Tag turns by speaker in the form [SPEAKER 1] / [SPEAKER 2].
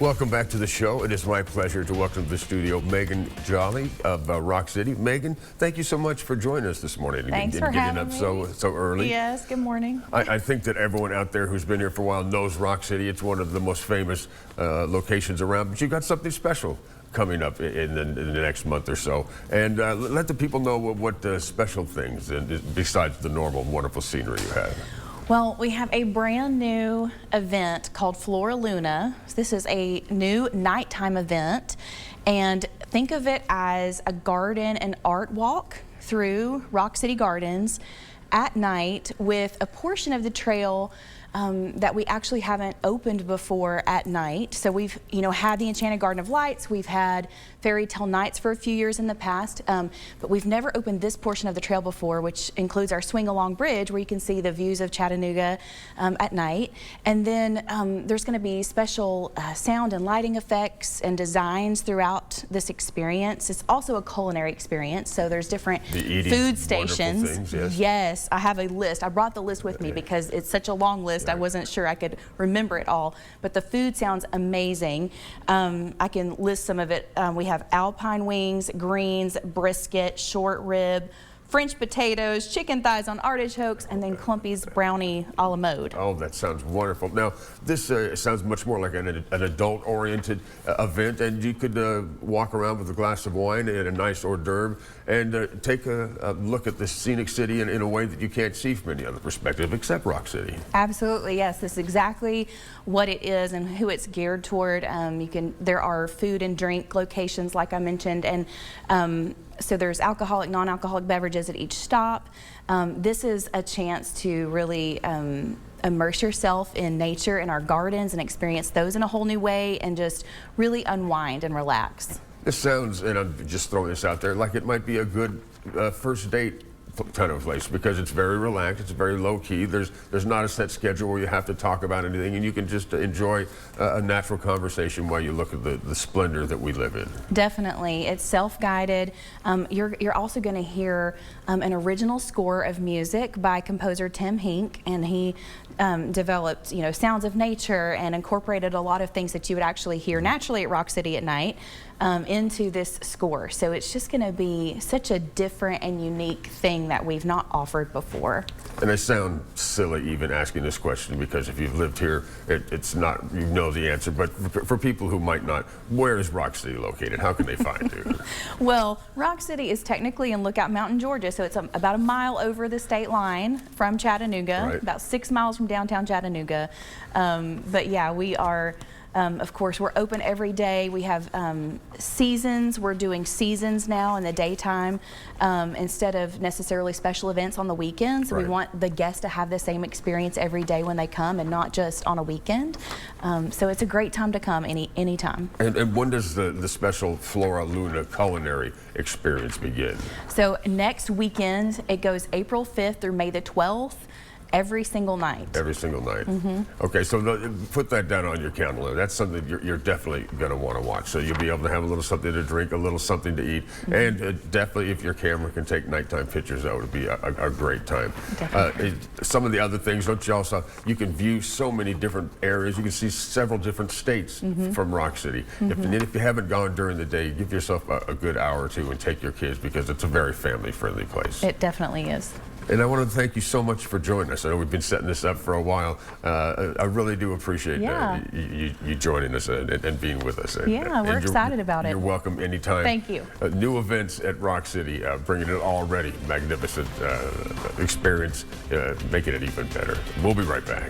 [SPEAKER 1] Welcome back to the show. It is my pleasure to welcome to the studio Meagan Jolley of Rock City. Meagan, thank you so much for joining us this morning.
[SPEAKER 2] Thanks for having me.
[SPEAKER 1] So early.
[SPEAKER 2] Yes, good morning.
[SPEAKER 1] I think that everyone out there who's been here for a while knows Rock City. It's one of the most famous locations around, but you got something special coming up in the next month or so. And let the people know what special things, besides the normal wonderful scenery you have.
[SPEAKER 2] Well, we have a brand new event called Flora Luna. This is a new nighttime event, and think of it as a garden and art walk through Rock City Gardens at night, with a portion of the trail that we actually haven't opened before at night. So we've, had the Enchanted Garden of Lights, we've had fairy tale nights for a few years in the past, but we've never opened this portion of the trail before, which includes our swing along bridge where you can see the views of Chattanooga at night. And then there's going to be special sound and lighting effects and designs throughout this experience. It's also a culinary experience, so there's different food stations.
[SPEAKER 1] Things,
[SPEAKER 2] yes, I have a list. I brought the list with me because it's such a long list. I wasn't sure I could remember it all, but the food sounds amazing. I can list some of it. We have alpine wings, greens, brisket, short rib, French potatoes, chicken thighs on artichokes, and then Clumpy's brownie a la mode.
[SPEAKER 1] Oh, that sounds wonderful. Now, this sounds much more like an adult-oriented event, and you could walk around with a glass of wine and a nice hors d'oeuvre and take a look at the scenic city in a way that you can't see from any other perspective except Rock City.
[SPEAKER 2] Absolutely, yes. This is exactly what it is and who it's geared toward. There are food and drink locations, like I mentioned, and so there's alcoholic, non-alcoholic beverages at each stop. This is a chance to really immerse yourself in nature, in our gardens, and experience those in a whole new way, and just really unwind and relax.
[SPEAKER 1] This sounds, and I'm just throwing this out there, like it might be a good first date kind of place, because it's very relaxed, it's very low key. There's not a set schedule where you have to talk about anything, and you can just enjoy a natural conversation while you look at the splendor that we live in.
[SPEAKER 2] Definitely, it's self-guided. You're also going to hear an original score of music by composer Tim Hink, and he developed sounds of nature and incorporated a lot of things that you would actually hear naturally at Rock City at night into this score. So it's just going to be such a different and unique thing that we've not offered before.
[SPEAKER 1] And I sound silly even asking this question, because if you've lived here, it's not, you know the answer, but for people who might not, where is Rock City located? How can they find you?
[SPEAKER 2] Well, Rock City is technically in Lookout Mountain, Georgia, so it's about a mile over the state line from Chattanooga,
[SPEAKER 1] right.
[SPEAKER 2] About 6 miles from downtown Chattanooga. But yeah, we are, of course, we're open every day. We have seasons. We're doing seasons now in the daytime instead of necessarily special events on the weekends.
[SPEAKER 1] Right.
[SPEAKER 2] We want the guests to have the same experience every day when they come, and not just on a weekend. So it's a great time to come anytime.
[SPEAKER 1] And when does the special Flora Luna culinary experience begin?
[SPEAKER 2] So next weekend, it goes April 5th through May the 12th. Every single night. Every single night.
[SPEAKER 1] Mm-hmm. Okay, so put that down on your calendar. That's something you're definitely going to want to watch. So you'll be able to have a little something to drink, a little something to eat, mm-hmm. and definitely if your camera can take nighttime pictures, that would be a great time. Some of the other things, don't you also, you can view so many different areas. You can see several different states mm-hmm. from Rock City. Mm-hmm. If you haven't gone during the day, give yourself a good hour or two and take your kids, because it's a very family-friendly place.
[SPEAKER 2] It definitely is.
[SPEAKER 1] And I want to thank you so much for joining us. I know we've been setting this up for a while. I really do appreciate you joining us and being with us.
[SPEAKER 2] We're excited about it.
[SPEAKER 1] You're welcome anytime.
[SPEAKER 2] Thank you.
[SPEAKER 1] New events at Rock City, bringing an already magnificent experience, making it even better. We'll be right back.